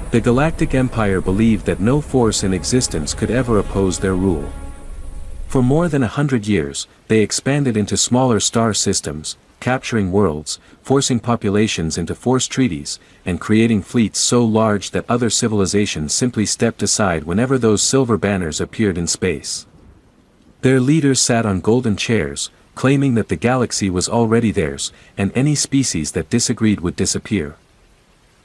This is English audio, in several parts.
The Galactic Empire believed that no force in existence could ever oppose their rule. For more than 100 years, they expanded into smaller star systems, capturing worlds, forcing populations into forced treaties, and creating fleets so large that other civilizations simply stepped aside whenever those silver banners appeared in space. Their leaders sat on golden chairs, claiming that the galaxy was already theirs, and any species that disagreed would disappear.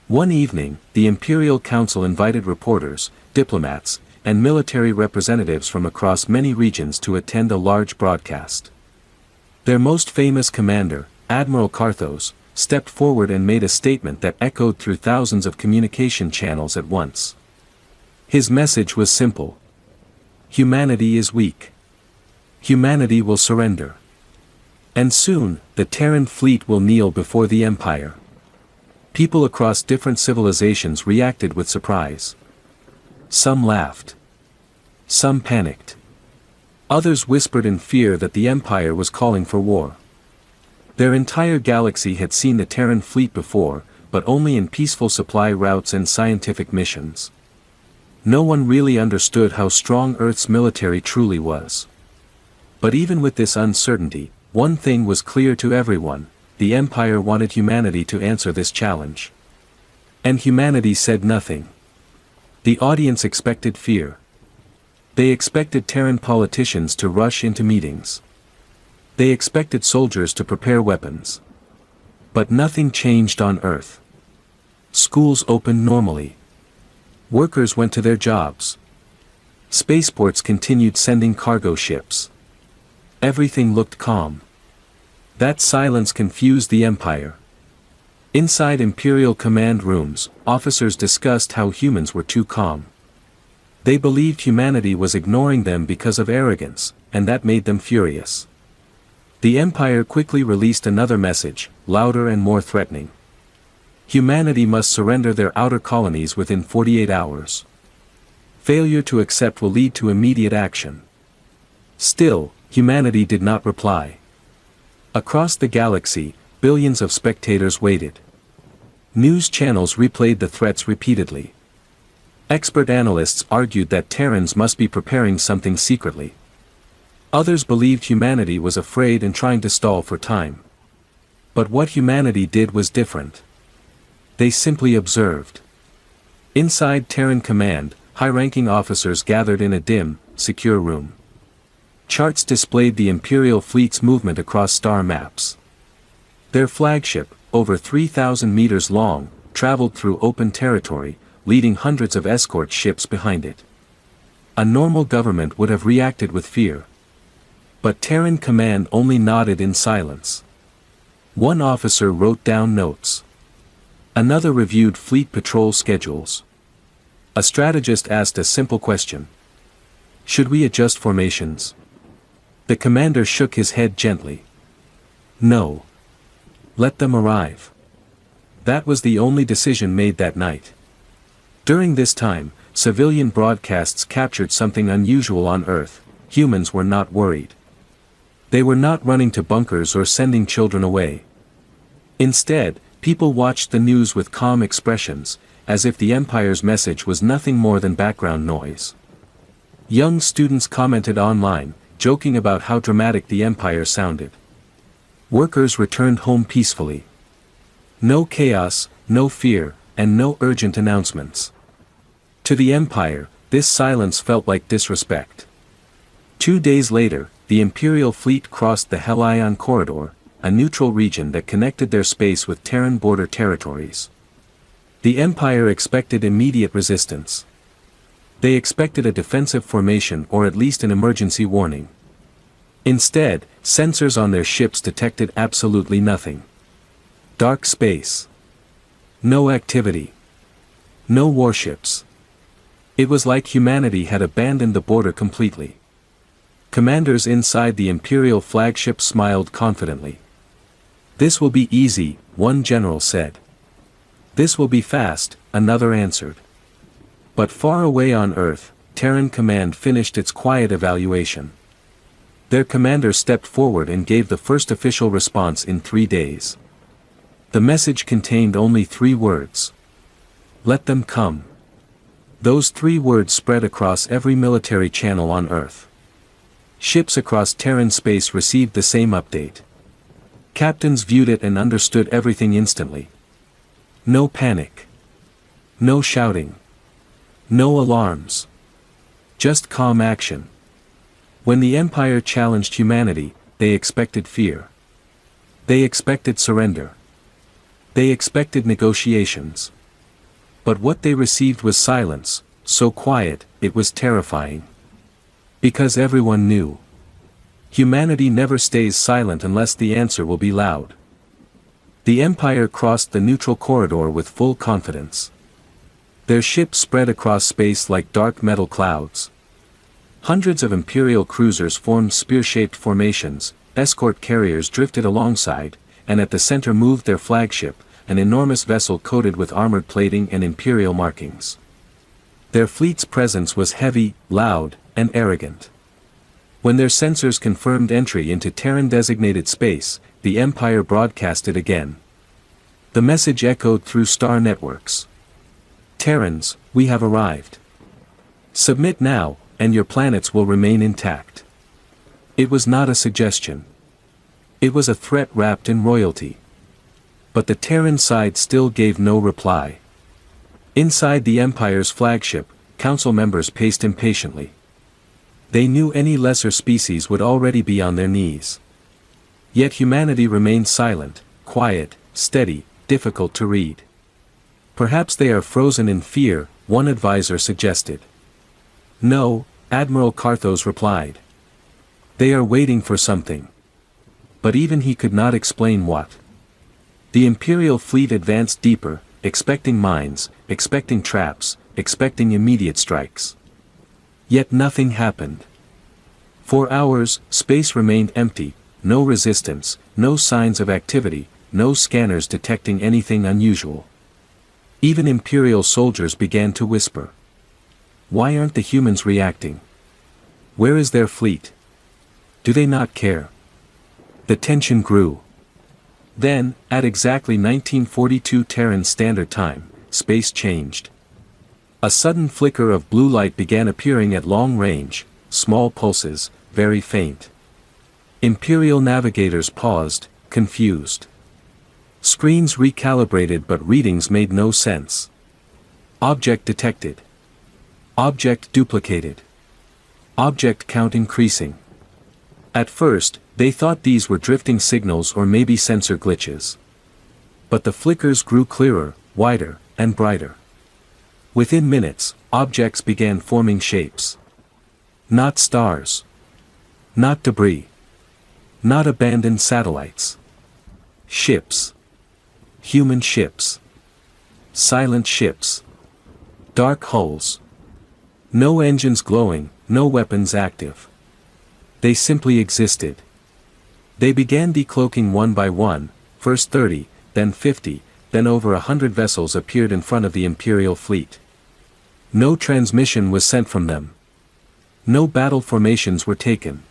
One evening, the Imperial Council invited reporters, diplomats, and military representatives from across many regions to attend a large broadcast. Their most famous commander, Admiral Karthos, stepped forward and made a statement that echoed through thousands of communication channels at once. His message was simple. Humanity is weak. Humanity will surrender. And soon, the Terran fleet will kneel before the Empire. People across different civilizations reacted with surprise. Some laughed. Some panicked. Others whispered in fear that the Empire was calling for war. Their entire galaxy had seen the Terran fleet before, but only in peaceful supply routes and scientific missions. No one really understood how strong Earth's military truly was. But even with this uncertainty, one thing was clear to everyone: the Empire wanted humanity to answer this challenge. And humanity said nothing. The audience expected fear. They expected Terran politicians to rush into meetings. They expected soldiers to prepare weapons. But nothing changed on Earth. Schools opened normally. Workers went to their jobs. Spaceports continued sending cargo ships. Everything looked calm. That silence confused the Empire. Inside Imperial command rooms, officers discussed how humans were too calm. They believed humanity was ignoring them because of arrogance, and that made them furious. The Empire quickly released another message, louder and more threatening. Humanity must surrender their outer colonies within 48 hours. Failure to accept will lead to immediate action. Still, humanity did not reply. Across the galaxy, billions of spectators waited. News channels replayed the threats repeatedly. Expert analysts argued that Terrans must be preparing something secretly. Others believed humanity was afraid and trying to stall for time. But what humanity did was different. They simply observed. Inside Terran Command, high-ranking officers gathered in a dim, secure room. Charts displayed the Imperial fleet's movement across star maps. Their flagship, over 3,000 meters long, traveled through open territory, leading hundreds of escort ships behind it. A normal government would have reacted with fear. But Terran Command only nodded in silence. One officer wrote down notes. Another reviewed fleet patrol schedules. A strategist asked a simple question. Should we adjust formations? The commander shook his head gently. No. Let them arrive. That was the only decision made that night. During this time, civilian broadcasts captured something unusual on Earth. Humans were not worried. They were not running to bunkers or sending children away. Instead, people watched the news with calm expressions, as if the Empire's message was nothing more than background noise. Young students commented online, joking about how dramatic the Empire sounded. Workers returned home peacefully. No chaos, no fear, and no urgent announcements. To the Empire, this silence felt like disrespect. 2 days later, the Imperial fleet crossed the Helion Corridor, a neutral region that connected their space with Terran border territories. The Empire expected immediate resistance. They expected a defensive formation or at least an emergency warning. Instead, sensors on their ships detected absolutely nothing. Dark space. No activity. No warships. It was like humanity had abandoned the border completely. Commanders inside the Imperial flagship smiled confidently. This will be easy, one general said. This will be fast, another answered. But far away on Earth, Terran Command finished its quiet evaluation. Their commander stepped forward and gave the first official response in 3 days. The message contained only 3 words. Let them come. Those 3 words spread across every military channel on Earth. Ships across Terran space received the same update. Captains viewed it and understood everything instantly. No panic. No shouting. No alarms. Just calm action. When the Empire challenged humanity, they expected fear. They expected surrender. They expected negotiations. But what they received was silence, so quiet, it was terrifying. Because everyone knew. Humanity never stays silent unless the answer will be loud. The Empire crossed the neutral corridor with full confidence. Their ships spread across space like dark metal clouds. Hundreds of Imperial cruisers formed spear-shaped formations, escort carriers drifted alongside, and at the center moved their flagship, an enormous vessel coated with armored plating and Imperial markings. Their fleet's presence was heavy, loud, and arrogant. When their sensors confirmed entry into Terran-designated space, the Empire broadcasted again. The message echoed through star networks. Terrans, we have arrived. Submit now, and your planets will remain intact. It was not a suggestion. It was a threat wrapped in royalty. But the Terran side still gave no reply. Inside the Empire's flagship, council members paced impatiently. They knew any lesser species would already be on their knees. Yet humanity remained silent, quiet, steady, difficult to read. Perhaps they are frozen in fear, one advisor suggested. No, Admiral Carthos replied. They are waiting for something. But even he could not explain what. The Imperial fleet advanced deeper, expecting mines, expecting traps, expecting immediate strikes. Yet nothing happened. For hours, space remained empty, no resistance, no signs of activity, no scanners detecting anything unusual. Even Imperial soldiers began to whisper. Why aren't the humans reacting? Where is their fleet? Do they not care? The tension grew. Then, at exactly 1942 Terran Standard Time, space changed. A sudden flicker of blue light began appearing at long range, small pulses, very faint. Imperial navigators paused, confused. Screens recalibrated but readings made no sense. Object detected. Object duplicated. Object count increasing. At first, they thought these were drifting signals or maybe sensor glitches. But the flickers grew clearer, wider, and brighter. Within minutes, objects began forming shapes. Not stars. Not debris. Not abandoned satellites. Ships. Human ships. Silent ships. Dark hulls. No engines glowing, no weapons active. They simply existed. They began decloaking one by one, first 30, then 50, then over 100 vessels appeared in front of the Imperial fleet. No transmission was sent from them. No battle formations were taken.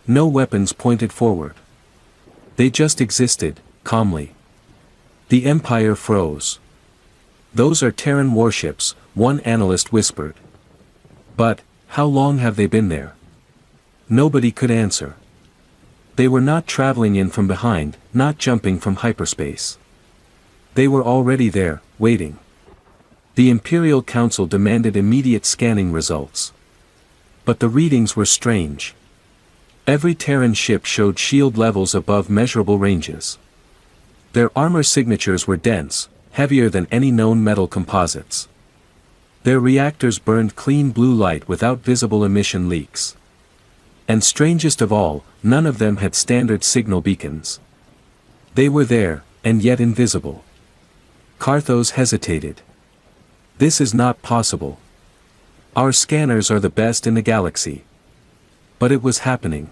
No weapons pointed forward. They just existed, calmly. The Empire froze. Those are Terran warships, one analyst whispered. But, how long have they been there? Nobody could answer. They were not traveling in from behind, not jumping from hyperspace. They were already there, waiting. The Imperial Council demanded immediate scanning results. But the readings were strange. Every Terran ship showed shield levels above measurable ranges. Their armor signatures were dense, heavier than any known metal composites. Their reactors burned clean blue light without visible emission leaks. And strangest of all, none of them had standard signal beacons. They were there, and yet invisible. Carthos hesitated. This is not possible. Our scanners are the best in the galaxy. But it was happening.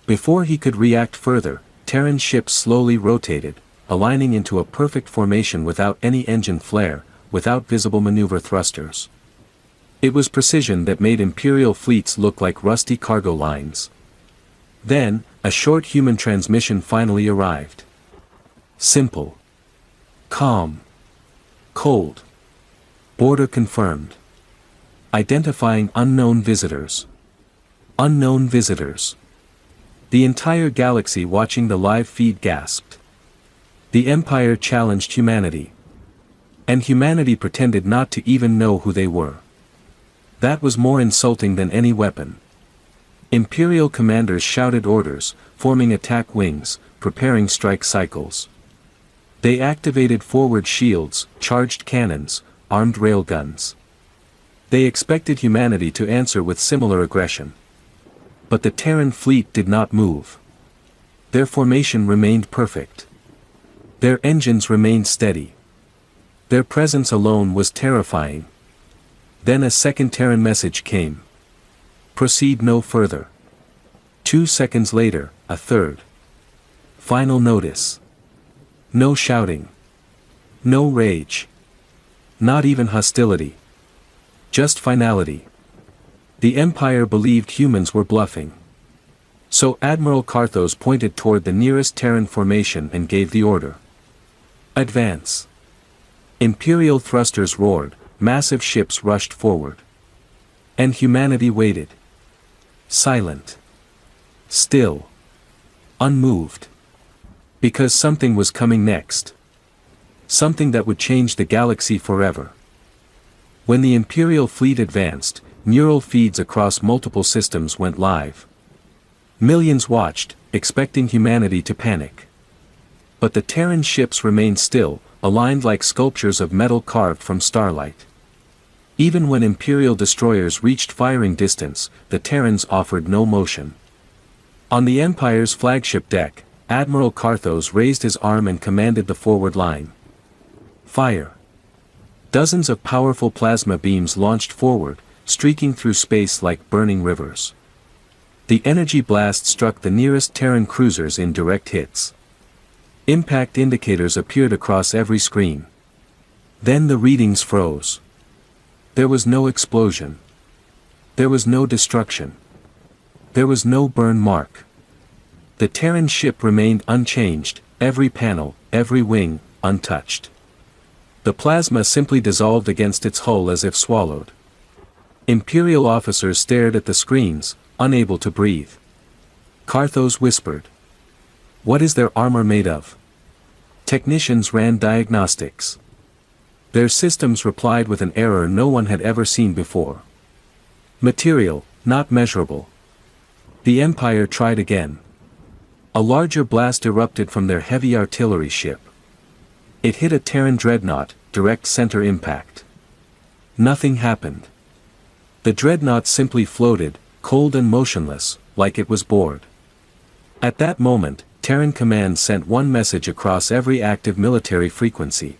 Before he could react further, Terran ships slowly rotated, aligning into a perfect formation without any engine flare, without visible maneuver thrusters. It was precision that made Imperial fleets look like rusty cargo lines. Then, a short human transmission finally arrived. Simple. Calm. Cold. Border confirmed. Identifying unknown visitors. Unknown visitors. The entire galaxy watching the live feed gasped. The Empire challenged humanity. And humanity pretended not to even know who they were. That was more insulting than any weapon. Imperial commanders shouted orders, forming attack wings, preparing strike cycles. They activated forward shields, charged cannons, armed railguns. They expected humanity to answer with similar aggression. But the Terran fleet did not move. Their formation remained perfect. Their engines remained steady. Their presence alone was terrifying. Then a second Terran message came. Proceed no further. 2 seconds later, a third. Final notice. No shouting. No rage. Not even hostility. Just finality. The Empire believed humans were bluffing. So Admiral Karthos pointed toward the nearest Terran formation and gave the order. Advance. Imperial thrusters roared, massive ships rushed forward. And humanity waited. Silent. Still. Unmoved. Because something was coming next. Something that would change the galaxy forever. When the Imperial fleet advanced, neural feeds across multiple systems went live. Millions watched, expecting humanity to panic. But the Terran ships remained still, aligned like sculptures of metal carved from starlight. Even when Imperial destroyers reached firing distance, the Terrans offered no motion. On the Empire's flagship deck, Admiral Karthos raised his arm and commanded the forward line. Fire. Dozens of powerful plasma beams launched forward, streaking through space like burning rivers. The energy blast struck the nearest Terran cruisers in direct hits. Impact indicators appeared across every screen. Then the readings froze. There was no explosion. There was no destruction. There was no burn mark. The Terran ship remained unchanged, every panel, every wing, untouched. The plasma simply dissolved against its hull as if swallowed. Imperial officers stared at the screens, unable to breathe. Karthos whispered. What is their armor made of? Technicians ran diagnostics. Their systems replied with an error no one had ever seen before. Material, not measurable. The Empire tried again. A larger blast erupted from their heavy artillery ship. It hit a Terran dreadnought, direct center impact. Nothing happened. The dreadnought simply floated, cold and motionless, like it was bored. At that moment, Terran Command sent one message across every active military frequency.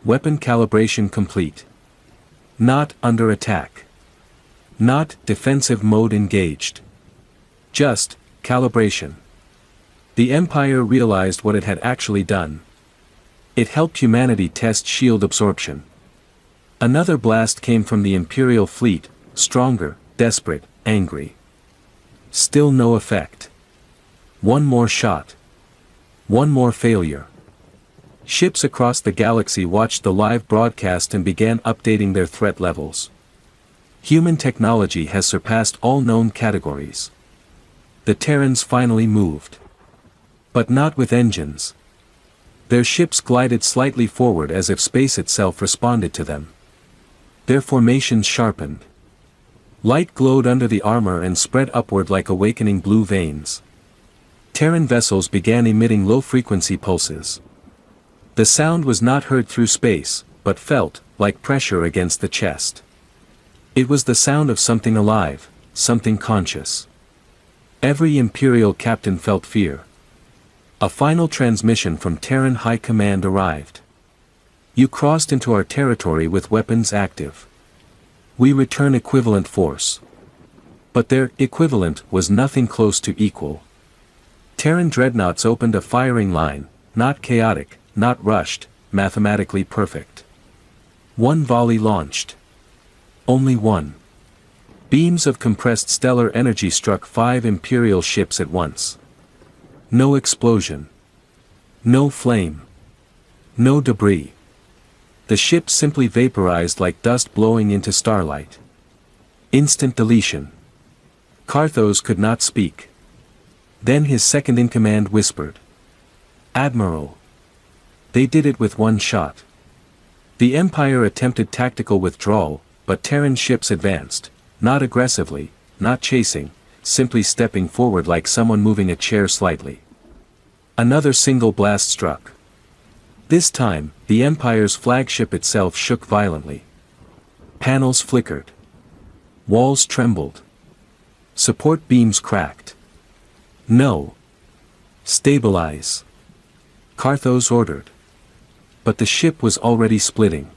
Weapon calibration complete. Not under attack. Not defensive mode engaged. Just calibration. The Empire realized what it had actually done. It helped humanity test shield absorption. Another blast came from the Imperial fleet, stronger, desperate, angry. Still no effect. One more shot. One more failure. Ships across the galaxy watched the live broadcast and began updating their threat levels. Human technology has surpassed all known categories. The Terrans finally moved. But not with engines. Their ships glided slightly forward as if space itself responded to them. Their formations sharpened. Light glowed under the armor and spread upward like awakening blue veins. Terran vessels began emitting low-frequency pulses. The sound was not heard through space, but felt, like pressure against the chest. It was the sound of something alive, something conscious. Every Imperial captain felt fear. A final transmission from Terran High Command arrived. You crossed into our territory with weapons active. We return equivalent force. But their equivalent was nothing close to equal. Terran dreadnoughts opened a firing line, not chaotic, not rushed, mathematically perfect. One volley launched. Only one. Beams of compressed stellar energy struck 5 Imperial ships at once. No explosion. No flame. No debris. The ship simply vaporized like dust blowing into starlight. Instant deletion. Carthos could not speak. Then his second-in-command whispered. "Admiral." They did it with one shot. The Empire attempted tactical withdrawal, but Terran ships advanced, not aggressively, not chasing, simply stepping forward like someone moving a chair slightly. Another single blast struck. This time, the Empire's flagship itself shook violently. Panels flickered. Walls trembled. Support beams cracked. "No. Stabilize," Carthos ordered. But the ship was already splitting.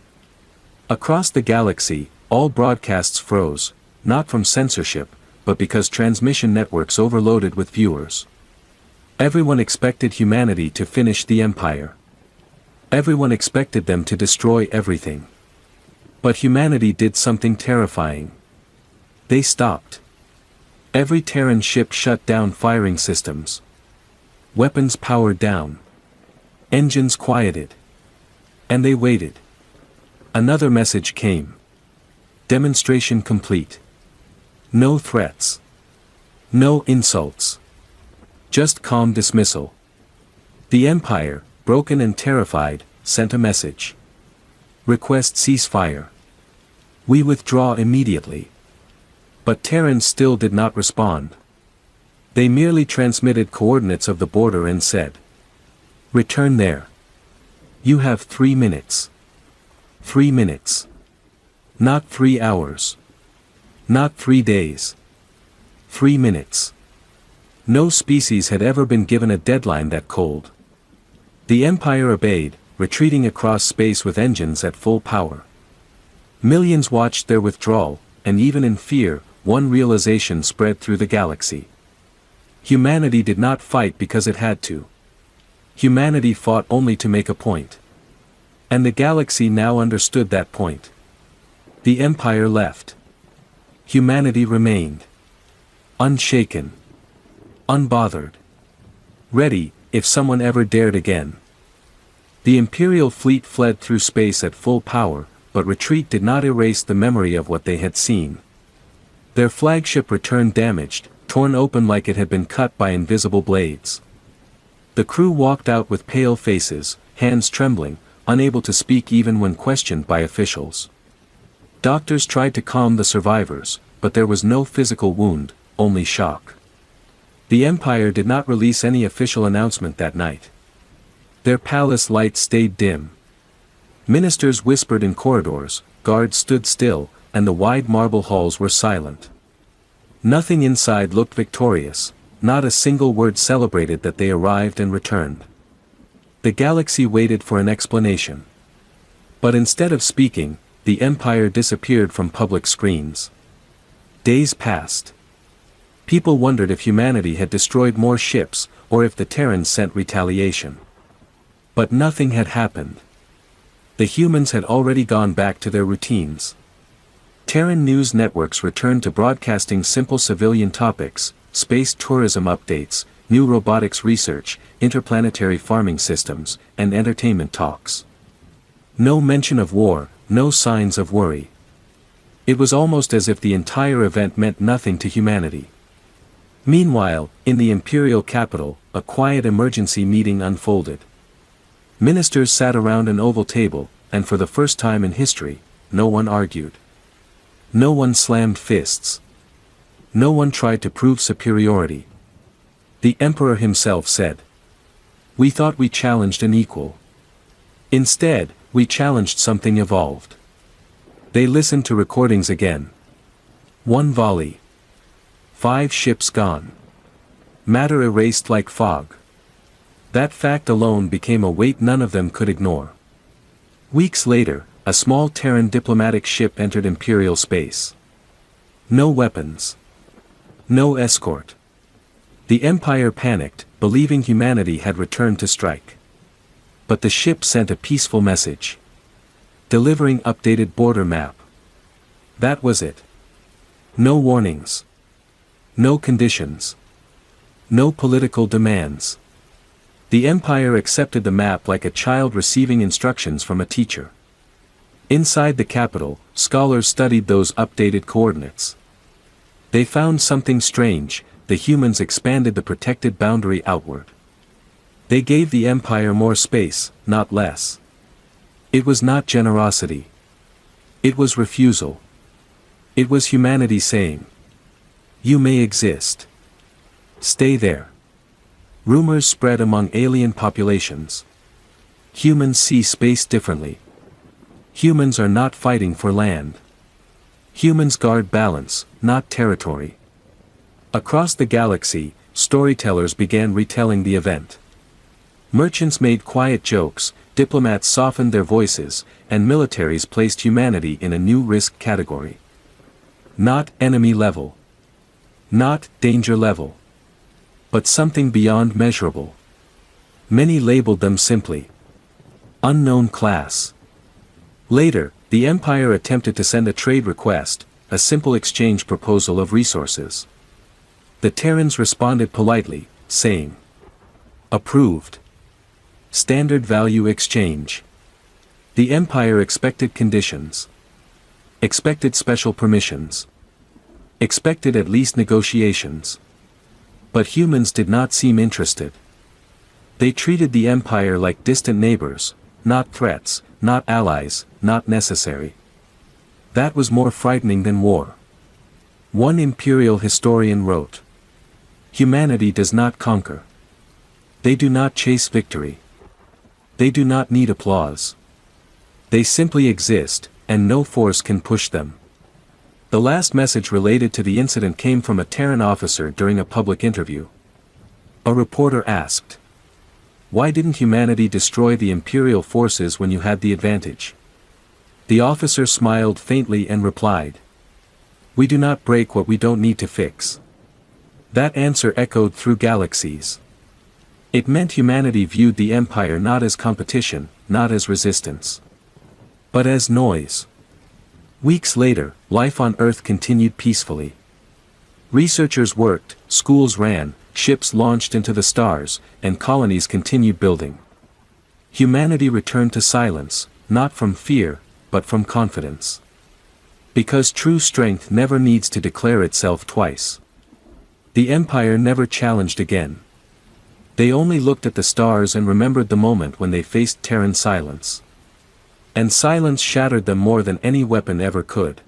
Across the galaxy, all broadcasts froze, not from censorship, but because transmission networks overloaded with viewers. Everyone expected humanity to finish the Empire. Everyone expected them to destroy everything. But humanity did something terrifying. They stopped. Every Terran ship shut down firing systems. Weapons powered down. Engines quieted. And they waited. Another message came. Demonstration complete. No threats. No insults. Just calm dismissal. The Empire, broken and terrified, sent a message. Request ceasefire. We withdraw immediately. But Terrans still did not respond. They merely transmitted coordinates of the border and said, "Return there. You have 3 minutes. 3 minutes. Not 3 hours. Not 3 days. 3 minutes." No species had ever been given a deadline that cold. The Empire obeyed, retreating across space with engines at full power. Millions watched their withdrawal, and even in fear, one realization spread through the galaxy. Humanity did not fight because it had to. Humanity fought only to make a point. And the galaxy now understood that point. The Empire left. Humanity remained. Unshaken. Unbothered. Ready, if someone ever dared again. The Imperial fleet fled through space at full power, but retreat did not erase the memory of what they had seen. Their flagship returned damaged, torn open like it had been cut by invisible blades. The crew walked out with pale faces, hands trembling, unable to speak even when questioned by officials. Doctors tried to calm the survivors, but there was no physical wound, only shock. The Empire did not release any official announcement that night. Their palace lights stayed dim. Ministers whispered in corridors, guards stood still, and the wide marble halls were silent. Nothing inside looked victorious, not a single word celebrated that they arrived and returned. The galaxy waited for an explanation. But instead of speaking, the Empire disappeared from public screens. Days passed. People wondered if humanity had destroyed more ships, or if the Terrans sent retaliation. But nothing had happened. The humans had already gone back to their routines. Terran news networks returned to broadcasting simple civilian topics, space tourism updates, new robotics research, interplanetary farming systems, and entertainment talks. No mention of war, no signs of worry. It was almost as if the entire event meant nothing to humanity. Meanwhile, in the imperial capital, a quiet emergency meeting unfolded. Ministers sat around an oval table, and for the first time in history, no one argued. No one slammed fists. No one tried to prove superiority. The emperor himself said, "We thought we challenged an equal. Instead, we challenged something evolved." They listened to recordings again. One volley. 5 ships gone. Matter erased like fog. That fact alone became a weight none of them could ignore. Weeks later, a small Terran diplomatic ship entered Imperial space. No weapons. No escort. The Empire panicked, believing humanity had returned to strike. But the ship sent a peaceful message. Delivering updated border map. That was it. No warnings. No conditions. No political demands. The Empire accepted the map like a child receiving instructions from a teacher. Inside the capital, scholars studied those updated coordinates. They found something strange: the humans expanded the protected boundary outward. They gave the Empire more space, not less. It was not generosity. It was refusal. It was humanity saying, "You may exist. Stay there." Rumors spread among alien populations. Humans see space differently. Humans are not fighting for land. Humans guard balance, not territory. Across the galaxy, storytellers began retelling the event. Merchants made quiet jokes, diplomats softened their voices, and militaries placed humanity in a new risk category. Not enemy level. Not danger level. But something beyond measurable. Many labeled them simply unknown class. Later, the Empire attempted to send a trade request, a simple exchange proposal of resources. The Terrans responded politely, saying, "Approved. Standard value exchange." The Empire expected conditions. Expected special permissions. Expected at least negotiations. But humans did not seem interested. They treated the Empire like distant neighbors, not threats, not allies, not necessary. That was more frightening than war. One imperial historian wrote, "Humanity does not conquer. They do not chase victory. They do not need applause. They simply exist, and no force can push them." The last message related to the incident came from a Terran officer during a public interview. A reporter asked, "Why didn't humanity destroy the Imperial forces when you had the advantage?" The officer smiled faintly and replied, "We do not break what we don't need to fix." That answer echoed through galaxies. It meant humanity viewed the Empire not as competition, not as resistance, but as noise. Weeks later, life on Earth continued peacefully. Researchers worked, schools ran, ships launched into the stars, and colonies continued building. Humanity returned to silence, not from fear, but from confidence. Because true strength never needs to declare itself twice. The Empire never challenged again. They only looked at the stars and remembered the moment when they faced Terran silence. And silence shattered them more than any weapon ever could.